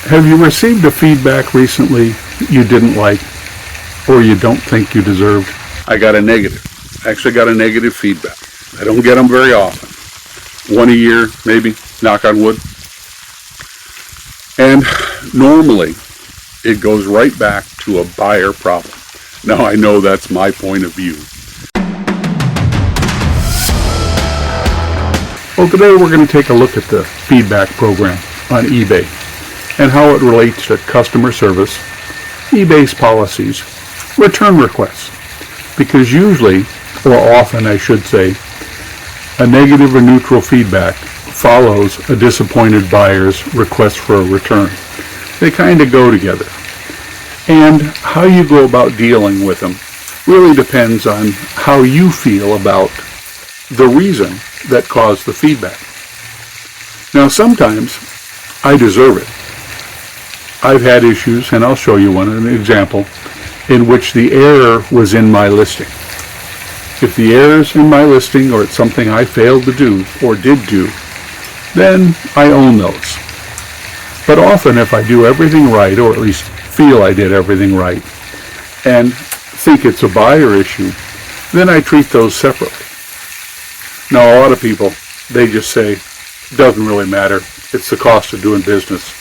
Have you received a feedback recently you didn't like or you don't think you deserved? I got a negative. I actually got a negative feedback. I don't get them very often. One a year, maybe, knock on wood. And normally, it goes right back to a buyer problem. Now, I know that's my point of view. Well, today we're going to take a look at the feedback program on eBay and how it relates to customer service, eBay's policies, return requests. Because usually, or often I should say, a negative or neutral feedback follows a disappointed buyer's request for a return. They kind of go together. And how you go about dealing with them really depends on how you feel about the reason that caused the feedback. Now, sometimes I deserve it. I've had issues, and I'll show you an example, in which the error was in my listing. If the error is in my listing or it's something I failed to do or did do, then I own those. But often if I do everything right, or at least feel I did everything right, and think it's a buyer issue, then I treat those separately. Now, a lot of people, they just say, doesn't really matter. It's the cost of doing business.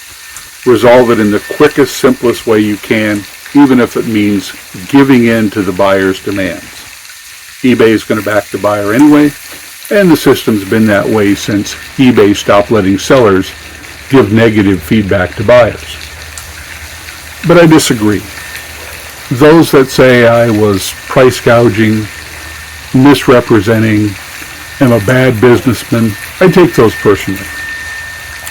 Resolve it in the quickest, simplest way you can, even if it means giving in to the buyer's demands. eBay is going to back the buyer anyway, and the system's been that way since eBay stopped letting sellers give negative feedback to buyers. But I disagree. Those that say I was price gouging, misrepresenting, am a bad businessman, I take those personally.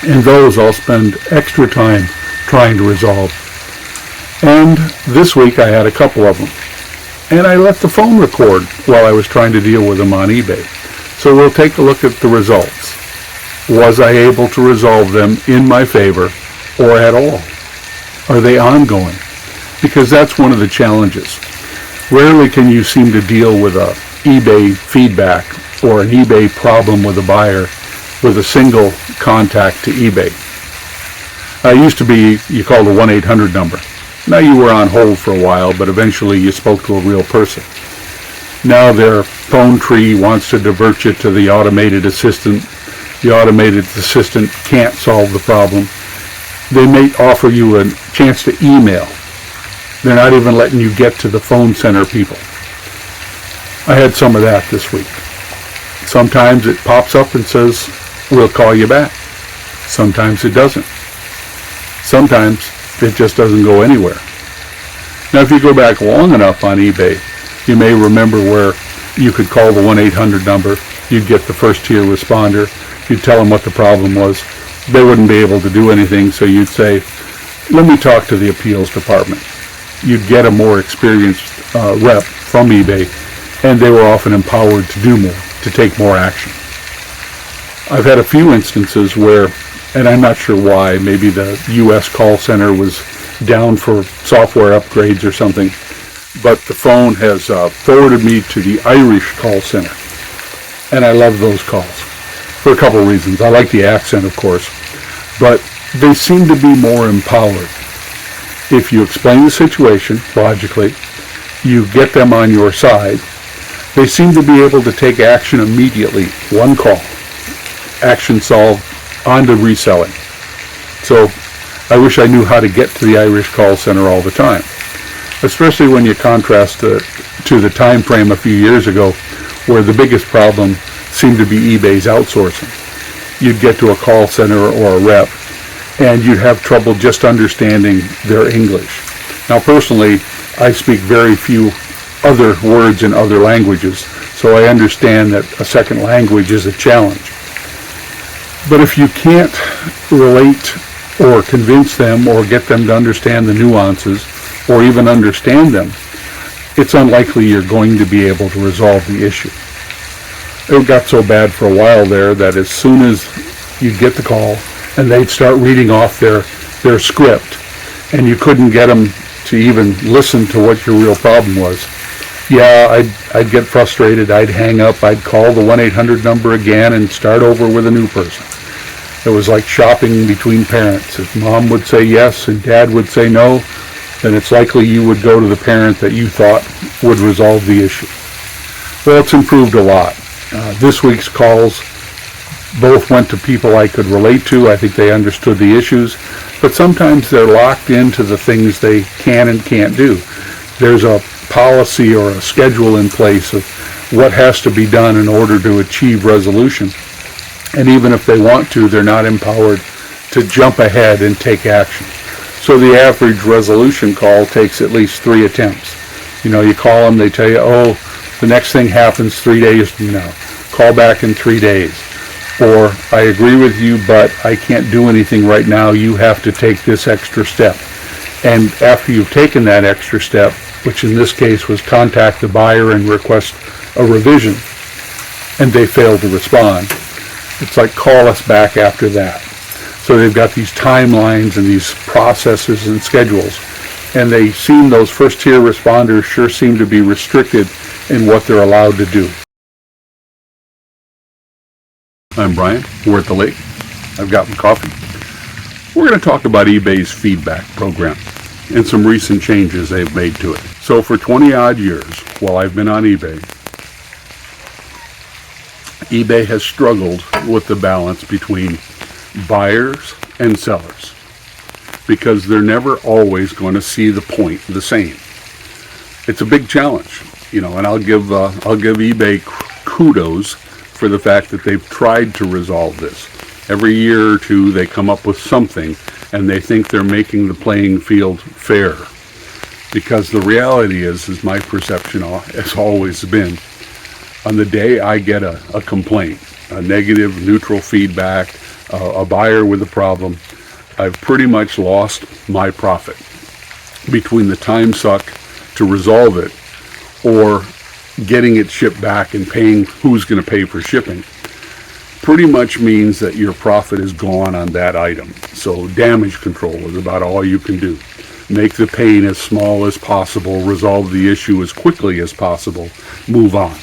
And those I'll spend extra time trying to resolve. And this week I had a couple of them. And I let the phone record while I was trying to deal with them on eBay. So we'll take a look at the results. Was I able to resolve them in my favor or at all? Are they ongoing? Because that's one of the challenges. Rarely can you seem to deal with a eBay feedback or an eBay problem with a buyer with a single contact to eBay. It used to be you called a 1-800 number. Now you were on hold for a while, but eventually you spoke to a real person. Now their phone tree wants to divert you to the automated assistant. The automated assistant can't solve the problem. They may offer you a chance to email. They're not even letting you get to the phone center people. I had some of that this week. Sometimes it pops up and says, we'll call you back. Sometimes it doesn't. Sometimes it just doesn't go anywhere. Now, if you go back long enough on eBay, you may remember where you could call the 1-800 number, you'd get the first tier responder, you'd tell them what the problem was. They wouldn't be able to do anything, so you'd say, let me talk to the appeals department. You'd get a more experienced rep from eBay, and they were often empowered to do more, to take more action. I've had a few instances where, and I'm not sure why, maybe the U.S. call center was down for software upgrades or something, but the phone has forwarded me to the Irish call center. And I love those calls for a couple of reasons. I like the accent, of course, but they seem to be more empowered. If you explain the situation logically, you get them on your side, they seem to be able to take action immediately. One call, action solved, on to reselling. So I wish I knew how to get to the Irish call center all the time, especially when you contrast to the time frame a few years ago where the biggest problem seemed to be eBay's outsourcing. You'd get to a call center or a rep and you'd have trouble just understanding their English. Now personally, I speak very few other words in other languages, so I understand that a second language is a challenge. But if you can't relate or convince them or get them to understand the nuances or even understand them, it's unlikely you're going to be able to resolve the issue. It got so bad for a while there that as soon as you'd get the call and they'd start reading off their script and you couldn't get them to even listen to what your real problem was, I'd get frustrated, I'd hang up, I'd call the 1-800 number again and start over with a new person. It was like shopping between parents. If mom would say yes and dad would say no, then it's likely you would go to the parent that you thought would resolve the issue. Well, it's improved a lot. This week's calls both went to people I could relate to. I think they understood the issues, but sometimes they're locked into the things they can and can't do. There's a policy or a schedule in place of what has to be done in order to achieve resolution. And even if they want to, they're not empowered to jump ahead and take action. So the average resolution call takes at least 3 attempts. You call them, they tell you, oh, the next thing happens 3 days from now. Call back in 3 days. Or, I agree with you, but I can't do anything right now. You have to take this extra step. And after you've taken that extra step, which in this case was contact the buyer and request a revision, and they fail to respond, it's like call us back after that. So they've got these timelines and these processes and schedules, and those first tier responders sure seem to be restricted in what they're allowed to do. I'm Brian. We're at the lake. I've got my coffee. We're going to talk about eBay's feedback program and some recent changes they've made to it. So for 20 odd years, while I've been on eBay has struggled with the balance between buyers and sellers because they're never always going to see the point the same. It's a big challenge, and I'll give eBay kudos for the fact that they've tried to resolve this. Every year or two they come up with something and they think they're making the playing field fair, because the reality is my perception has always been, on the day I get a complaint, a negative, neutral feedback, a buyer with a problem, I've pretty much lost my profit. Between the time suck to resolve it or getting it shipped back and paying who's going to pay for shipping, pretty much means that your profit is gone on that item. So damage control is about all you can do. Make the pain as small as possible, resolve the issue as quickly as possible, move on.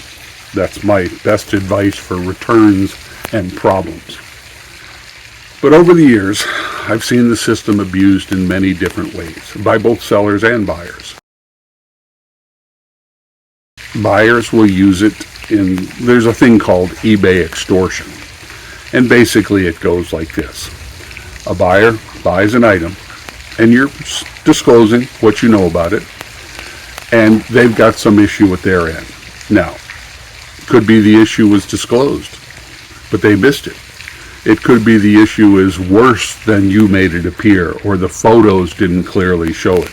That's my best advice for returns and problems. But over the years, I've seen the system abused in many different ways by both sellers and buyers. Buyers will use it there's a thing called eBay extortion. And basically it goes like this. A buyer buys an item, and you're disclosing what you know about it, and they've got some issue with their end. Now, could be the issue was disclosed, but they missed it. It could be the issue is worse than you made it appear, or the photos didn't clearly show it.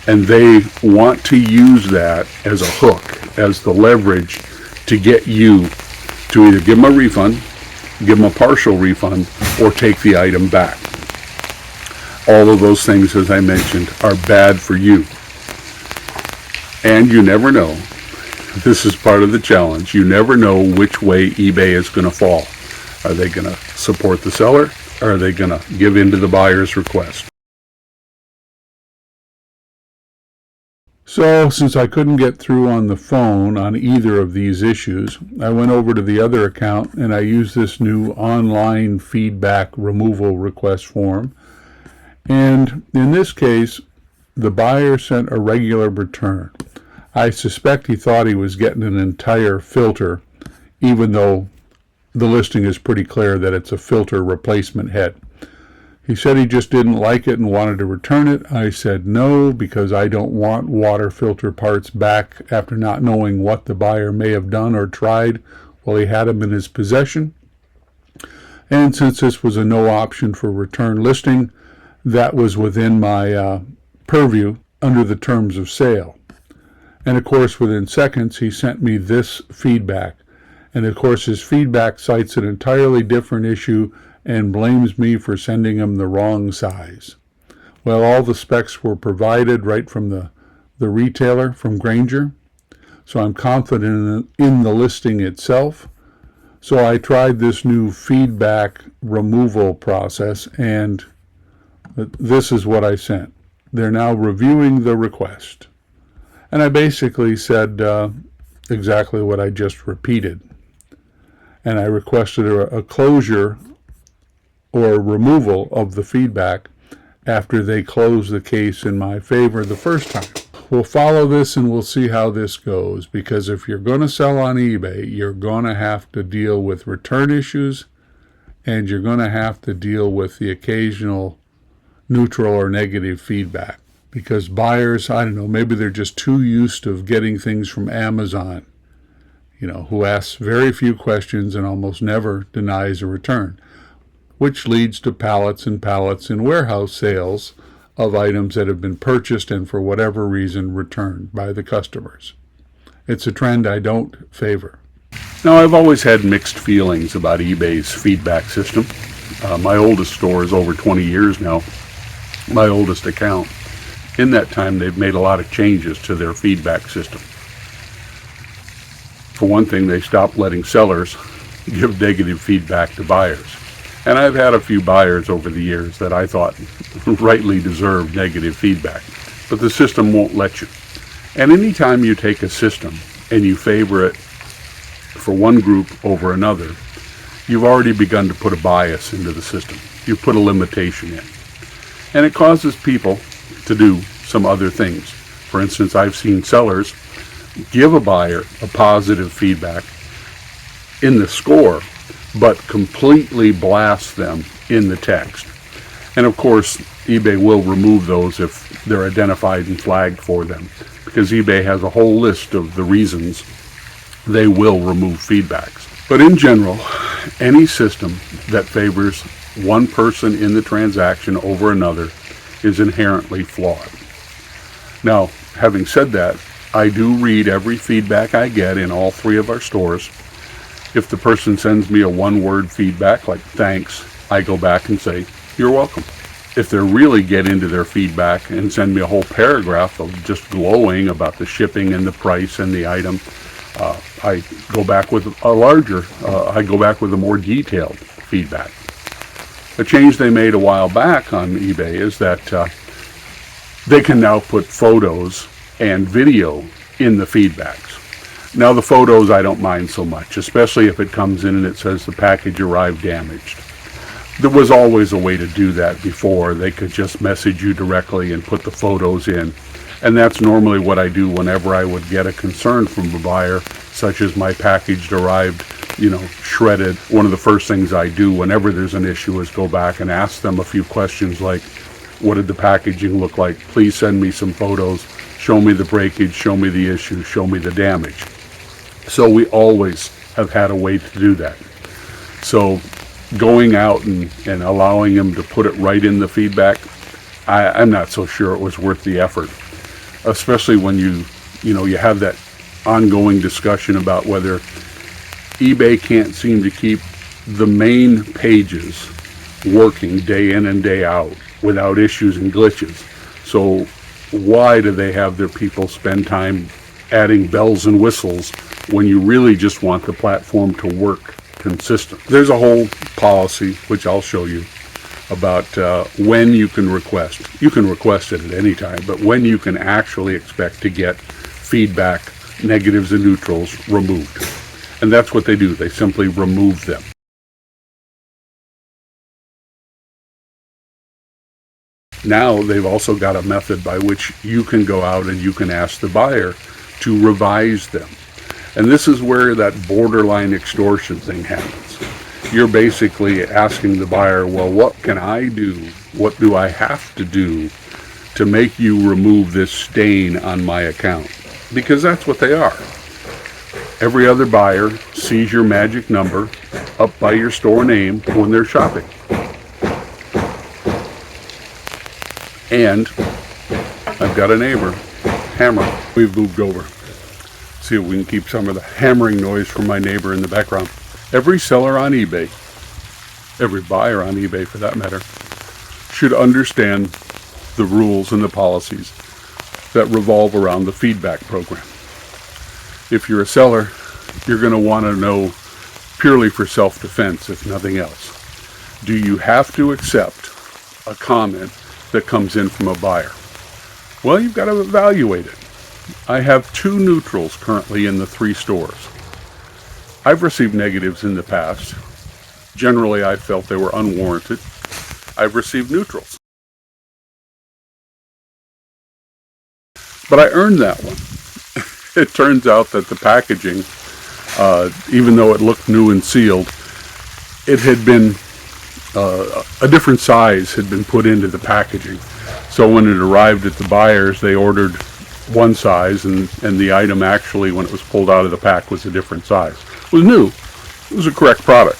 And they want to use that as a hook, as the leverage to get you to either give them a refund, give them a partial refund, or take the item back. All of those things, as I mentioned, are bad for you. And you never know. This is part of the challenge. You never know which way eBay is going to fall. Are they going to support the seller, or are they going to give in to the buyer's request? So, since I couldn't get through on the phone on either of these issues, I went over to the other account and I used this new online feedback removal request form. And in this case, the buyer sent a regular return. I suspect he thought he was getting an entire filter, even though the listing is pretty clear that it's a filter replacement head. He said he just didn't like it and wanted to return it. I said no, because I don't want water filter parts back after not knowing what the buyer may have done or tried while he had them in his possession. And since this was a no option for return listing, that was within my purview under the terms of sale. And of course, within seconds, he sent me this feedback. And of course, his feedback cites an entirely different issue and blames me for sending him the wrong size. Well, all the specs were provided right from the retailer, from Grainger. So I'm confident in the listing itself. So I tried this new feedback removal process, and this is what I sent. They're now reviewing the request. And I basically said exactly what I just repeated. And I requested a closure or removal of the feedback after they close the case in my favor the first time. We'll follow this and we'll see how this goes, because if you're going to sell on eBay, you're going to have to deal with return issues, and you're going to have to deal with the occasional neutral or negative feedback, because buyers, I don't know, maybe they're just too used to getting things from Amazon, who asks very few questions and almost never denies a return, which leads to pallets and pallets in warehouse sales of items that have been purchased and for whatever reason returned by the customers. It's a trend I don't favor. Now, I've always had mixed feelings about eBay's feedback system. My oldest store is over 20 years now, my oldest account. In that time, they've made a lot of changes to their feedback system. For one thing, they stopped letting sellers give negative feedback to buyers. And I've had a few buyers over the years that I thought rightly deserved negative feedback, but the system won't let you. And anytime you take a system and you favor it for one group over another, you've already begun to put a bias into the system. You put a limitation in. And it causes people to do some other things. For instance, I've seen sellers give a buyer a positive feedback in the score, but completely blast them in the text. And of course, eBay will remove those if they're identified and flagged for them, because eBay has a whole list of the reasons they will remove feedbacks. But in general, any system that favors one person in the transaction over another is inherently flawed. Now, having said that, I do read every feedback I get in all three of our stores. If the person sends me a one-word feedback like thanks, I go back and say, you're welcome. If they really get into their feedback and send me a whole paragraph of just glowing about the shipping and the price and the item, I go back with a more detailed feedback. A change they made a while back on eBay is that they can now put photos and video in the feedbacks. Now, the photos I don't mind so much, especially if it comes in and it says the package arrived damaged. There was always a way to do that before. They could just message you directly and put the photos in. And that's normally what I do whenever I would get a concern from a buyer, such as my package arrived, shredded. One of the first things I do whenever there's an issue is go back and ask them a few questions like, what did the packaging look like? Please send me some photos. Show me the breakage, show me the issue, show me the damage. So we always have had a way to do that. So going out and allowing them to put it right in the feedback, I'm not so sure it was worth the effort. Especially when you have that ongoing discussion about whether eBay can't seem to keep the main pages working day in and day out without issues and glitches. So why do they have their people spend time adding bells and whistles when you really just want the platform to work consistent? There's a whole policy, which I'll show you, about when you can request. You can request it at any time, but when you can actually expect to get feedback, negatives and neutrals removed. And that's what they do. They simply remove them. Now they've also got a method by which you can go out and you can ask the buyer to revise them. And this is where that borderline extortion thing happens. You're basically asking the buyer, well, what can I do? What do I have to do to make you remove this stain on my account? Because that's what they are. Every other buyer sees your magic number up by your store name when they're shopping. And I've got a neighbor hammering. We've moved over. See if we can keep some of the hammering noise from my neighbor in the background. Every seller on eBay, every buyer on eBay for that matter, should understand the rules and the policies that revolve around the feedback program. If you're a seller, you're going to want to know purely for self-defense, if nothing else. Do you have to accept a comment that comes in from a buyer? Well, you've got to evaluate it. I have 2 neutrals currently in the 3 stores. I've received negatives in the past, generally I felt they were unwarranted, I've received neutrals. But I earned that one. It turns out that the packaging, even though it looked new and sealed, it had been a different size had been put into the packaging. So when it arrived at the buyers, they ordered one size, and the item actually, when it was pulled out of the pack, was a different size. It was new. It was a correct product.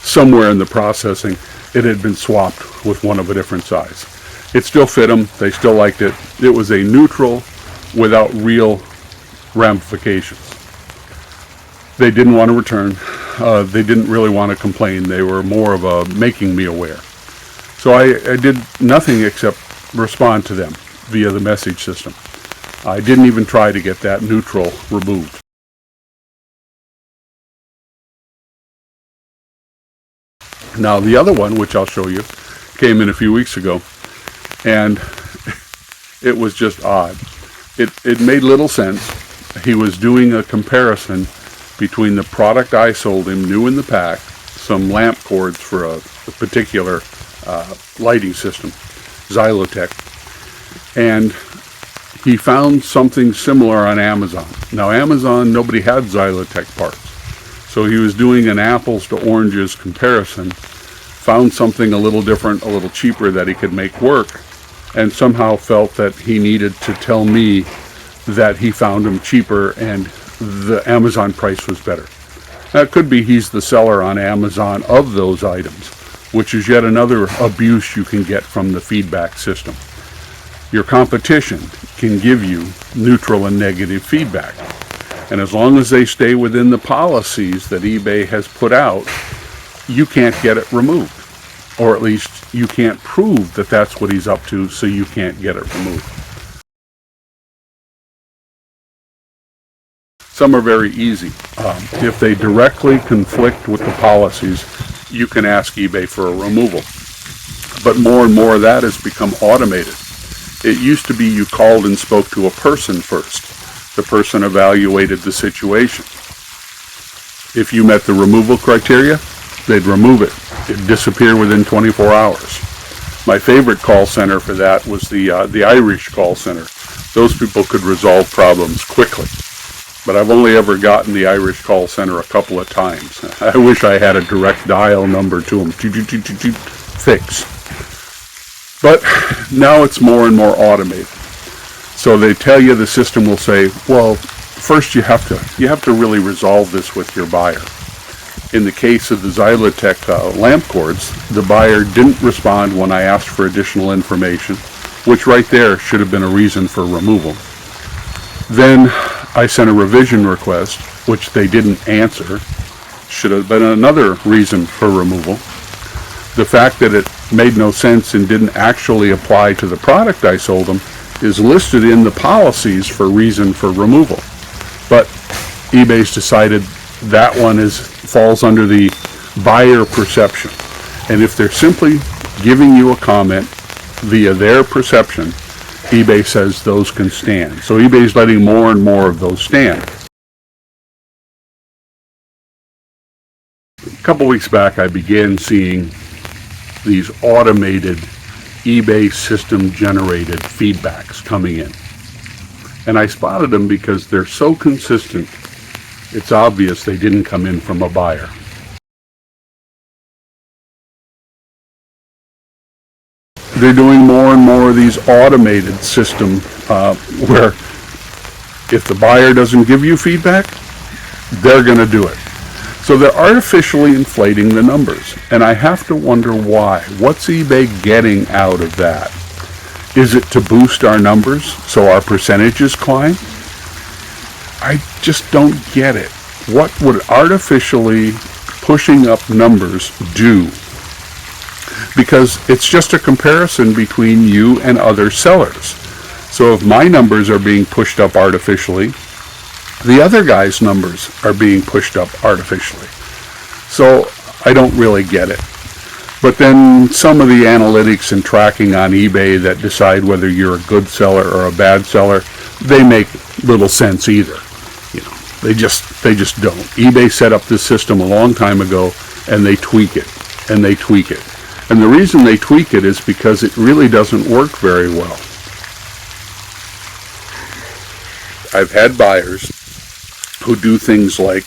Somewhere in the processing, it had been swapped with one of a different size. It still fit them. They still liked it. It was a neutral without real ramifications. They didn't want to return. They didn't really want to complain. They were more of a making me aware. So I did nothing except respond to them via the message system. I didn't even try to get that neutral removed. Now the other one, which I'll show you, came in a few weeks ago, and it was just odd. It made little sense. He was doing a comparison between the product I sold him, new in the pack, some lamp cords for a particular lighting system, Xylotech, and he found something similar on Amazon. Now Amazon, nobody had Xylotech parts. So he was doing an apples to oranges comparison, found something a little different, a little cheaper that he could make work, and somehow felt that he needed to tell me that he found them cheaper and the Amazon price was better. Now it could be he's the seller on Amazon of those items, which is yet another abuse you can get from the feedback system. Your competition can give you neutral and negative feedback. And as long as they stay within the policies that eBay has put out, you can't get it removed. Or at least you can't prove that that's what he's up to, so you can't get it removed. Some are very easy. If they directly conflict with the policies, you can ask eBay for a removal. But more and more of that has become automated. It used to be you called and spoke to a person first. The person evaluated the situation. If you met the removal criteria, they'd remove it. It'd disappear within 24 hours. My favorite call center for that was the Irish call center. Those people could resolve problems quickly. But I've only ever gotten the Irish call center a couple of times. I wish I had a direct dial number to them. Fix. But now it's more and more automated. So they tell you, the system will say, well, first you have to really resolve this with your buyer. In the case of the Xylotech lamp cords, the buyer didn't respond when I asked for additional information, which right there should have been a reason for removal. Then I sent a revision request, which they didn't answer, should have been another reason for removal. The fact that it made no sense and didn't actually apply to the product I sold them is listed in the policies for reason for removal. But eBay's decided that one falls under the buyer perception. And if they're simply giving you a comment via their perception, eBay says those can stand. So eBay's letting more and more of those stand. A couple weeks back, I began seeing these automated eBay system generated feedbacks coming in. And I spotted them because they're so consistent, it's obvious they didn't come in from a buyer. They're doing more and more of these automated systems where if the buyer doesn't give you feedback, they're going to do it. So they're artificially inflating the numbers. And I have to wonder why. What's eBay getting out of that? Is it to boost our numbers so our percentages climb? I just don't get it. What would artificially pushing up numbers do? Because it's just a comparison between you and other sellers. So if my numbers are being pushed up artificially, the other guy's numbers are being pushed up artificially. So I don't really get it. But then some of the analytics and tracking on eBay that decide whether you're a good seller or a bad seller, they make little sense either. You know, they just don't. eBay set up this system a long time ago and they tweak it, and they tweak it. And the reason they tweak it is because it really doesn't work very well. I've had buyers who do things like,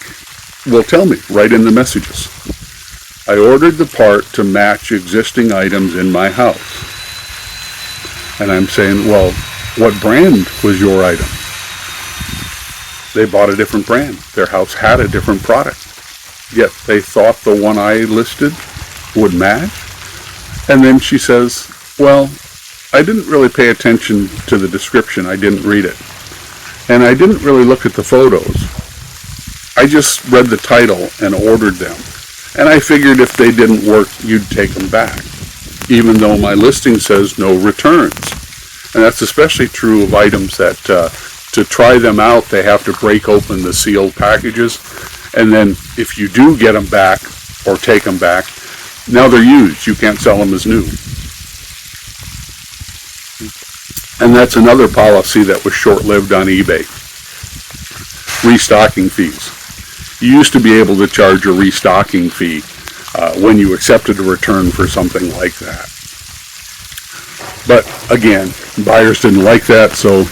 will tell me right in the messages, I ordered the part to match existing items in my house. And I'm saying, well, what brand was your item? They bought a different brand. Their house had a different product. Yet they thought the one I listed would match. And then she says, well, I didn't really pay attention to the description. I didn't read it. And I didn't really look at the photos. I just read the title and ordered them. And I figured if they didn't work, you'd take them back, even though my listing says no returns. And that's especially true of items that to try them out, they have to break open the sealed packages. And then if you do get them back or take them back, now they're used. You can't sell them as new. And that's another policy that was short-lived on eBay. Restocking fees. You used to be able to charge a restocking fee when you accepted a return for something like that. But again, buyers didn't like that, so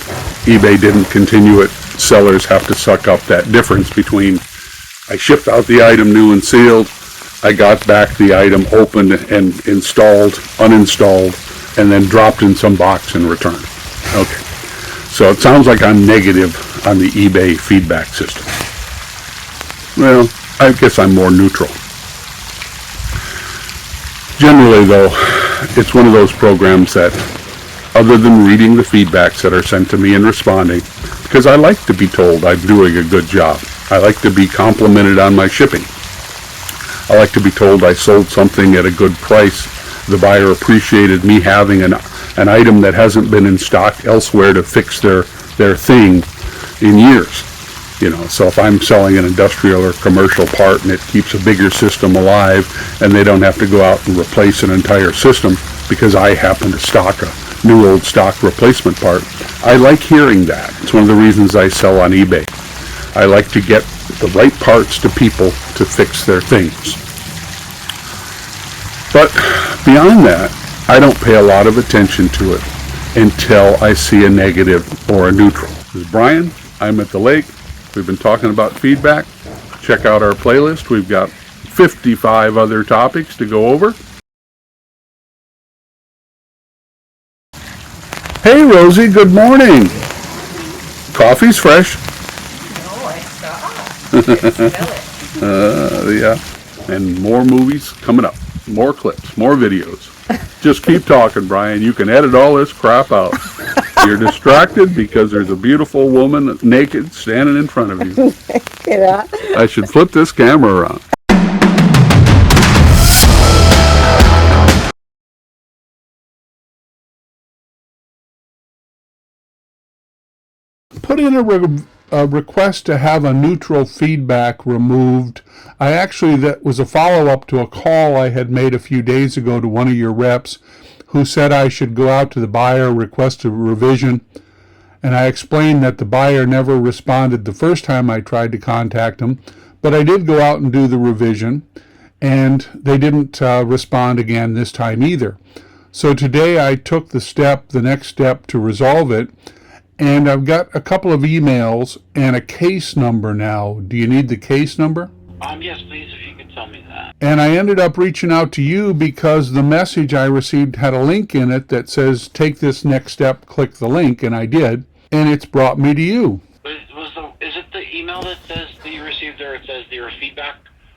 eBay didn't continue it. Sellers have to suck up that difference between I shipped out the item new and sealed, I got back the item opened and installed, uninstalled, and then dropped in some box and returned. Okay, so it sounds like I'm negative on the eBay feedback system. Well, I guess I'm more neutral. Generally, though, it's one of those programs that, other than reading the feedbacks that are sent to me and responding, because I like to be told I'm doing a good job. I like to be complimented on my shipping. I like to be told I sold something at a good price. The buyer appreciated me having an item that hasn't been in stock elsewhere to fix their thing in years. You know, so if I'm selling an industrial or commercial part and it keeps a bigger system alive and they don't have to go out and replace an entire system because I happen to stock a new old stock replacement part, I like hearing that. It's one of the reasons I sell on eBay. I like to get the right parts to people to fix their things. But beyond that, I don't pay a lot of attention to it until I see a negative or a neutral. This is Brian. I'm at the lake. We've been talking about feedback. Check out our playlist. We've got 55 other topics to go over. Hey, Rosie, good morning. Coffee's fresh. Oh, I saw. I smell it. Yeah. And more movies coming up. More clips, more videos. Just keep talking, Brian. You can edit all this crap out. You're distracted because there's a beautiful woman naked standing in front of you. I should flip this camera around. Put in a request to have a neutral feedback removed. That was a follow-up to a call I had made a few days ago to one of your reps who said I should go out to the buyer, request a revision, and I explained that the buyer never responded the first time I tried to contact them, but I did go out and do the revision, and they didn't respond again this time either. So today I took the next step to resolve it, and I've got a couple of emails and a case number now. Do you need the case number? Yes, please, if you could tell me that. And I ended up reaching out to you because the message I received had a link in it that says, take this next step, click the link, and I did, and it's brought me to you. Is it the email that says that you received there, it says your feedback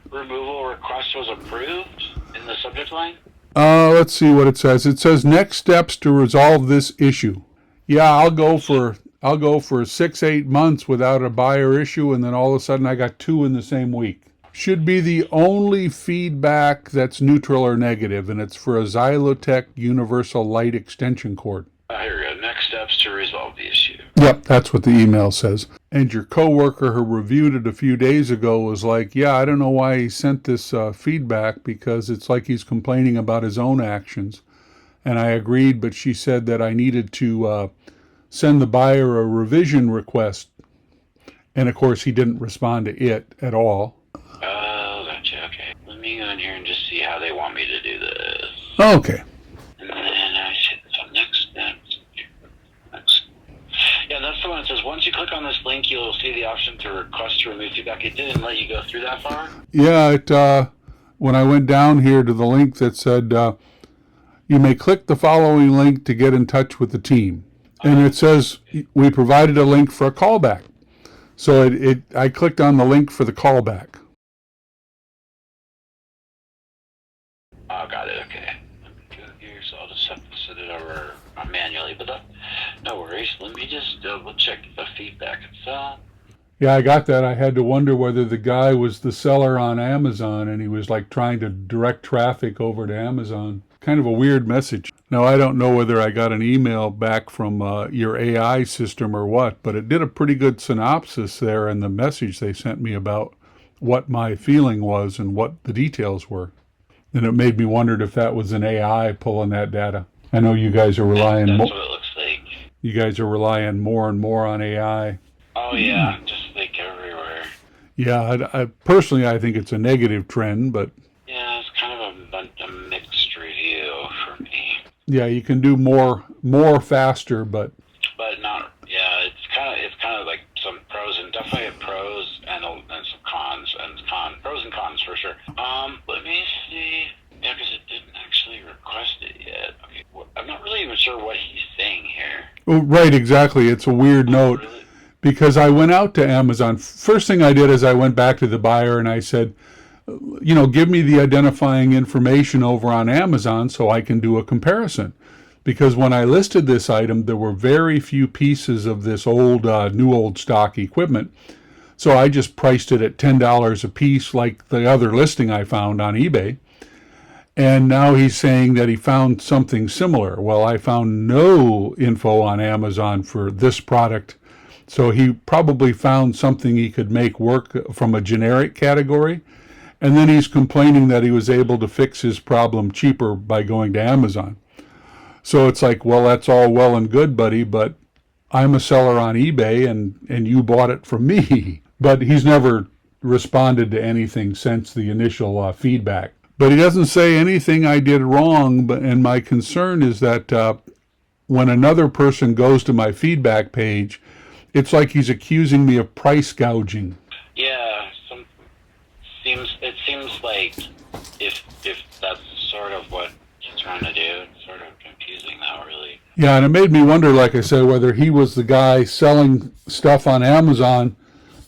removal request was approved in the subject line? Let's see what it says. It says, next steps to resolve this issue. Yeah, I'll go for 6-8 months without a buyer issue, and then all of a sudden I got 2 in the same week. Should be the only feedback that's neutral or negative, and it's for a Xylotech Universal Light Extension Cord. Here we go. Next steps to resolve the issue. Yep, that's what the email says. And your coworker who reviewed it a few days ago was like, yeah, I don't know why he sent this feedback, because it's like he's complaining about his own actions. And I agreed, but she said that I needed to send the buyer a revision request. And of course, he didn't respond to it at all. Oh, gotcha. Okay. Let let me go in here and just see how they want me to do this. Okay. And then I should, so next steps. Next. Yeah, that's the one that says once you click on this link, you'll see the option to request to remove feedback. It didn't let you go through that far? Yeah, when I went down here to the link that said, you may click the following link to get in touch with the team. And it says, we provided a link for a callback. So I clicked on the link for the callback. Oh, got it, okay. Let me go here, so I'll just have to send it over manually, but no worries. Let me just double check the feedback itself. Yeah, I got that. I had to wonder whether the guy was the seller on Amazon and he was like trying to direct traffic over to Amazon. Kind of a weird message. Now, I don't know whether I got an email back from your AI system or what, but it did a pretty good synopsis there in the message they sent me about what my feeling was and what the details were. And it made me wonder if that was an AI pulling that data. I know you guys are relying That's what it looks like. You guys are relying more and more on AI. Oh, yeah, just like everywhere. Yeah, I personally, I think it's a negative trend, but Yeah, it's kind of a mixed review for me. yeah, you can do more faster, but not. Yeah, it's kind of like some pros and definitely pros and some cons pros and cons for sure. Let me see. Yeah, because it didn't actually request it yet. Okay, I'm not really even sure what he's saying here. oh, right, exactly. It's a weird note. Really? Because I went out to Amazon. First thing I did is I went back to the buyer and I said, give me the identifying information over on Amazon so I can do a comparison. Because when I listed this item, there were very few pieces of this new old stock equipment. So I just priced it at $10 a piece like the other listing I found on eBay. And now he's saying that he found something similar. Well, I found no info on Amazon for this product. So he probably found something he could make work from a generic category. And then he's complaining that he was able to fix his problem cheaper by going to Amazon. So it's like, well, that's all well and good, buddy, but I'm a seller on eBay and you bought it from me. But he's never responded to anything since the initial feedback. But he doesn't say anything I did wrong, and my concern is that when another person goes to my feedback page, it's like he's accusing me of price gouging. Yeah, it seems like if that's sort of what he's trying to do, it's sort of confusing now, really. Yeah, and it made me wonder, like I said, whether he was the guy selling stuff on Amazon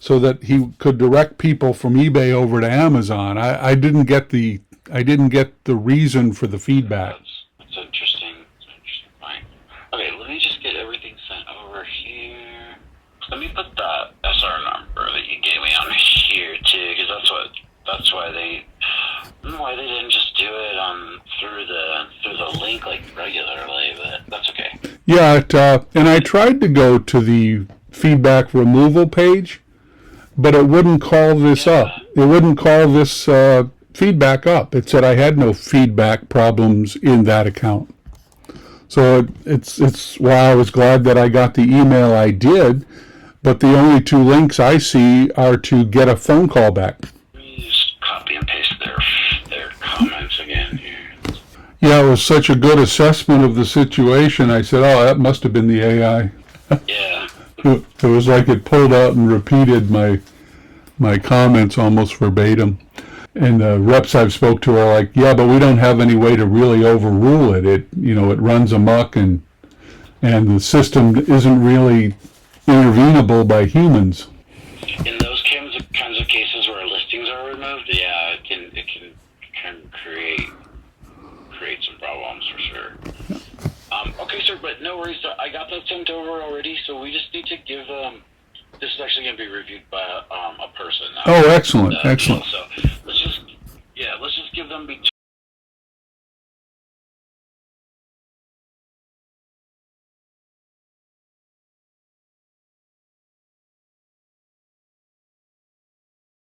so that he could direct people from eBay over to Amazon. I didn't get the reason for the feedback. That's interesting. That's an interesting point. Okay, let me just get everything sent over here. Let me put the SR number that you gave me on here too, because that's why they didn't just do it through the link like regularly, but that's okay. Yeah, and I tried to go to the feedback removal page, but it wouldn't call this up. It wouldn't call this feedback up. It said I had no feedback problems in that account. So it's why I was glad that I got the email I did, but the only two links I see are to get a phone call back. Let me just copy and paste their comments again here. Yeah, it was such a good assessment of the situation. I said, oh, that must have been the AI. Yeah. It was like it pulled out and repeated my comments almost verbatim. And the reps I've spoke to are like, yeah, but we don't have any way to really overrule it. It runs amok and the system isn't really intervenable by humans. In those kinds of cases where listings are removed, yeah, it can create some problems for sure. Okay, sir, but no worries. I got that sent over already, so we just need to give this is actually going to be reviewed by a person. Oh, excellent, excellent. So let's just give them between